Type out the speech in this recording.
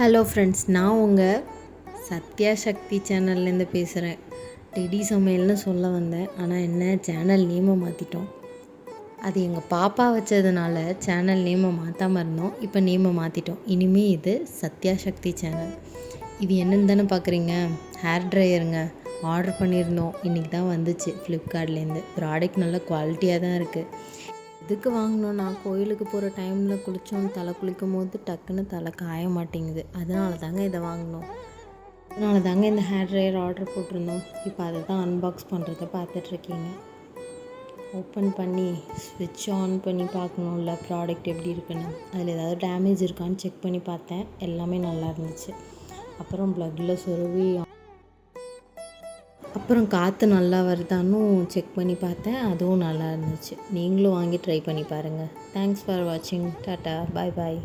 Hello friends, நான் உங்கள் சத்யா சக்தி சேனல்லேருந்து பேசுகிறேன். டெடி சமையல்னு சொல்ல வந்தேன், ஆனால் என்ன சேனல் நேமை மாற்றிட்டோம். அது எங்கள் பாப்பா வச்சதுனால சேனல் நேமை மாற்றாமல் இருந்தோம். இப்போ நேமை மாற்றிட்டோம். இனிமேல் இது சத்யா சக்தி சேனல். இது என்னென்னு தானே பார்க்குறீங்க? ஹேர் ட்ரையருங்க. ஆர்டர் பண்ணியிருந்தோம், இன்றைக்கி தான் வந்துச்சு ஃப்ளிப்கார்ட்லேருந்து. ப்ராடக்ட் நல்ல குவாலிட்டியாக தான் இருக்குது. எதுக்கு வாங்கினோன்னா, கோயிலுக்கு போகிற டைமில் தலை குளிக்கும் போது டக்குன்னு தலை காய மாட்டேங்குது. அதனால தாங்க இதை வாங்கினோம். அதனால தாங்க இந்த ஹேர் ட்ரையர் ஆர்டர் போட்டிருந்தோம். இப்போ அதை தான் அன்பாக்ஸ் பண்ணுறத பார்த்துட்ருக்கீங்க. ஓப்பன் பண்ணி ஸ்விட்ச் ஆன் பண்ணி பார்க்கணும்ல ப்ராடக்ட் எப்படி இருக்குன்னு. அதில் ஏதாவது டேமேஜ் இருக்கான்னு செக் பண்ணி பார்த்தேன். எல்லாமே நல்லா இருந்துச்சு. அப்புறம் ப்ளக்கில் சொருவி அப்புறம் காற்று நல்லா வருதான்னு செக் பண்ணி பார்த்தேன். அதுவும் நல்லா இருந்துச்சு. நீங்களும் வாங்கி ட்ரை பண்ணி பாருங்கள். தேங்க்ஸ் ஃபார் வாட்சிங். டாட்டா, பாய் பாய்.